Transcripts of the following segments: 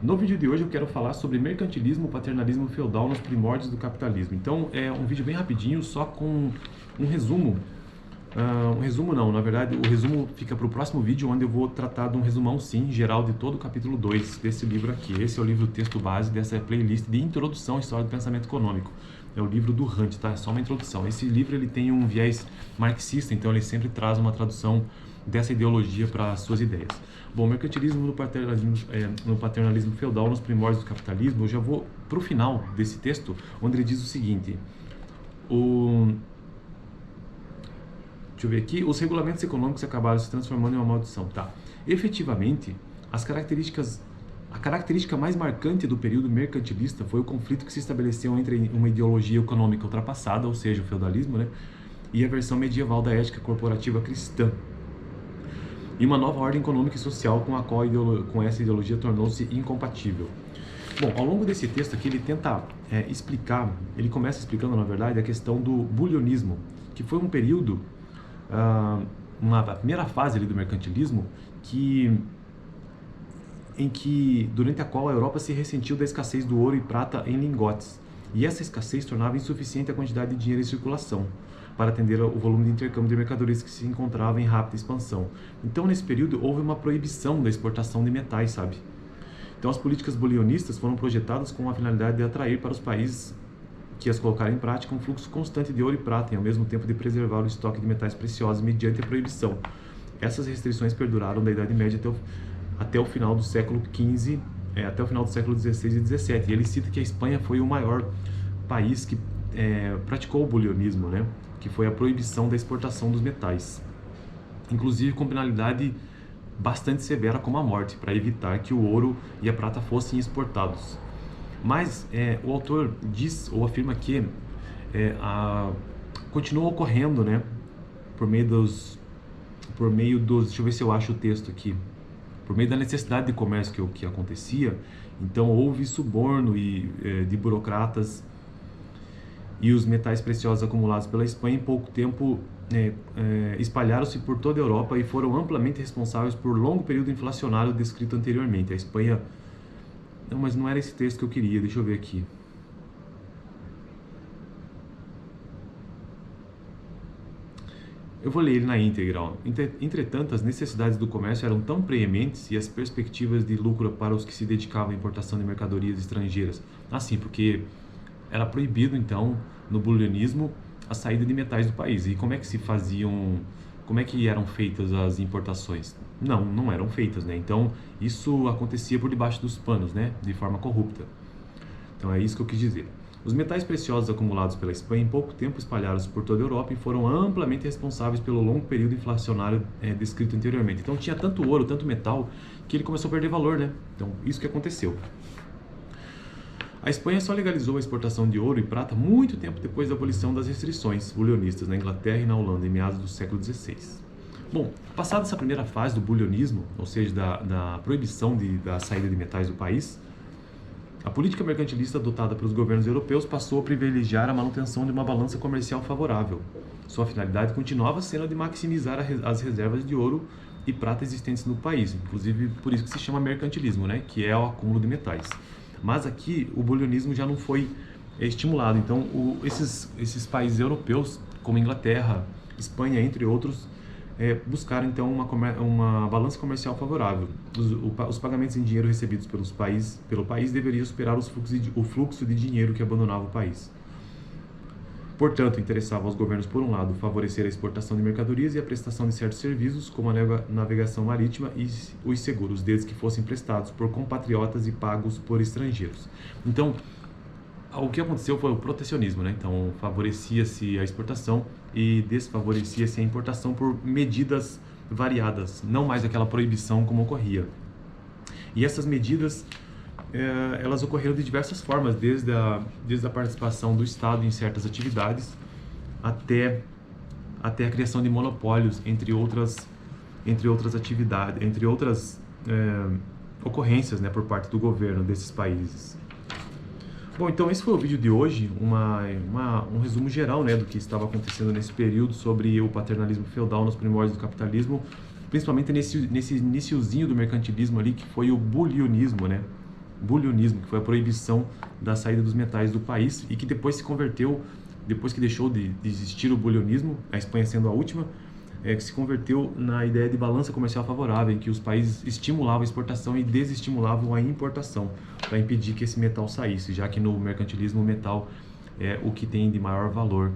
No vídeo de hoje eu quero falar sobre mercantilismo, paternalismo feudal nos primórdios do capitalismo. Então é um vídeo bem rapidinho, só com um resumo. Um resumo não, na verdade o resumo fica para o próximo vídeo, onde eu vou tratar de um resumão sim, geral de todo o capítulo 2 desse livro aqui. Esse é o livro texto base dessa playlist de introdução à história do pensamento econômico. É o livro do Hunt, tá? É só uma introdução. Esse livro ele tem um viés marxista, então ele sempre traz uma tradução dessa ideologia para as suas ideias. Bom, mercantilismo no paternalismo feudal nos primórdios do capitalismo, eu já vou para o final desse texto, onde ele diz o seguinte: deixa eu ver aqui, os regulamentos econômicos acabaram se transformando em uma maldição, tá? Efetivamente, a característica mais marcante do período mercantilista foi o conflito que se estabeleceu entre uma ideologia econômica ultrapassada, ou seja, o feudalismo, né, e a versão medieval da ética corporativa cristã, e uma nova ordem econômica e social com a qual com essa ideologia tornou-se incompatível. Bom, ao longo desse texto aqui ele tenta explicar, ele começa explicando, na verdade, a questão do bulionismo, que foi um período, a primeira fase ali do mercantilismo, durante a qual a Europa se ressentiu da escassez do ouro e prata em lingotes, e essa escassez tornava insuficiente a quantidade de dinheiro em circulação para atender o volume de intercâmbio de mercadorias que se encontrava em rápida expansão. Então, nesse período, houve uma proibição da exportação de metais, sabe? Então, as políticas bulionistas foram projetadas com a finalidade de atrair para os países que as colocaram em prática um fluxo constante de ouro e prata, e ao mesmo tempo de preservar o estoque de metais preciosos mediante a proibição. Essas restrições perduraram da Idade Média até o final do século XV, até o final do século XVI e XVII. E ele cita que a Espanha foi o maior país que praticou o bulionismo, né? Que foi a proibição da exportação dos metais, inclusive com penalidade bastante severa como a morte, para evitar que o ouro e a prata fossem exportados. Mas o autor diz ou afirma que continua ocorrendo, né, por meio dos, deixa eu ver se eu acho o texto aqui, por meio da necessidade de comércio que acontecia. Então houve suborno de burocratas, e os metais preciosos acumulados pela Espanha em pouco tempo espalharam-se por toda a Europa e foram amplamente responsáveis por longo período inflacionário descrito anteriormente. A Espanha... Não, mas não era esse texto que eu queria, deixa eu ver aqui. Eu vou ler ele na íntegra. Entretanto, as necessidades do comércio eram tão preementes e as perspectivas de lucro para os que se dedicavam à importação de mercadorias estrangeiras. Assim, porque era proibido, então, no bulionismo, a saída de metais do país. E como é que eram feitas as importações? Não eram feitas, né? Então, isso acontecia por debaixo dos panos, né? De forma corrupta. Então, é isso que eu quis dizer. Os metais preciosos acumulados pela Espanha em pouco tempo espalharam-se por toda a Europa e foram amplamente responsáveis pelo longo período inflacionário descrito anteriormente. Então, tinha tanto ouro, tanto metal, que ele começou a perder valor, né? Então, isso que aconteceu. A Espanha só legalizou a exportação de ouro e prata muito tempo depois da abolição das restrições bulionistas na Inglaterra e na Holanda, em meados do século XVI. Bom, passada essa primeira fase do bulionismo, ou seja, da proibição da saída de metais do país, a política mercantilista adotada pelos governos europeus passou a privilegiar a manutenção de uma balança comercial favorável. Sua finalidade continuava sendo a de maximizar as reservas de ouro e prata existentes no país, inclusive por isso que se chama mercantilismo, né, que é o acúmulo de metais. Mas aqui o bulionismo já não foi estimulado. Então esses países europeus, como Inglaterra, Espanha, entre outros, buscaram então uma balança comercial favorável. Os pagamentos em dinheiro recebidos pelo país deveriam superar o fluxo de dinheiro que abandonava o país. Portanto, interessava aos governos, por um lado, favorecer a exportação de mercadorias e a prestação de certos serviços, como a navegação marítima e os seguros, desde que fossem prestados por compatriotas e pagos por estrangeiros. Então, o que aconteceu foi o protecionismo, né? Então, favorecia-se a exportação e desfavorecia-se a importação por medidas variadas, não mais aquela proibição como ocorria. E essas medidas elas ocorreram de diversas formas, desde a participação do Estado em certas atividades até a criação de monopólios, entre outras atividades, entre outras ocorrências, né, por parte do governo desses países. Bom, então esse foi o vídeo de hoje, um resumo geral, né, do que estava acontecendo nesse período sobre o paternalismo feudal nos primórdios do capitalismo, principalmente nesse iniciozinho do mercantilismo ali, que foi o bulionismo, né? bulionismo, que foi a proibição da saída dos metais do país e que depois se converteu, depois que deixou de existir o bulionismo, a Espanha sendo a última, que se converteu na ideia de balança comercial favorável, em que os países estimulavam a exportação e desestimulavam a importação, para impedir que esse metal saísse, já que no mercantilismo o metal é o que tem de maior valor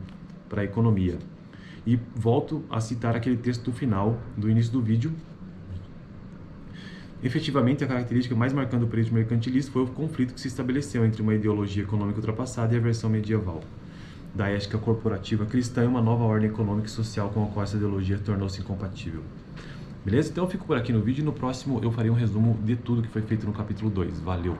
para a economia. E volto a citar aquele texto final do início do vídeo. Efetivamente, a característica mais marcando o período mercantilista foi o conflito que se estabeleceu entre uma ideologia econômica ultrapassada e a versão medieval da ética corporativa cristã e uma nova ordem econômica e social com a qual essa ideologia tornou-se incompatível. Beleza? Então eu fico por aqui no vídeo e no próximo eu farei um resumo de tudo que foi feito no capítulo 2. Valeu!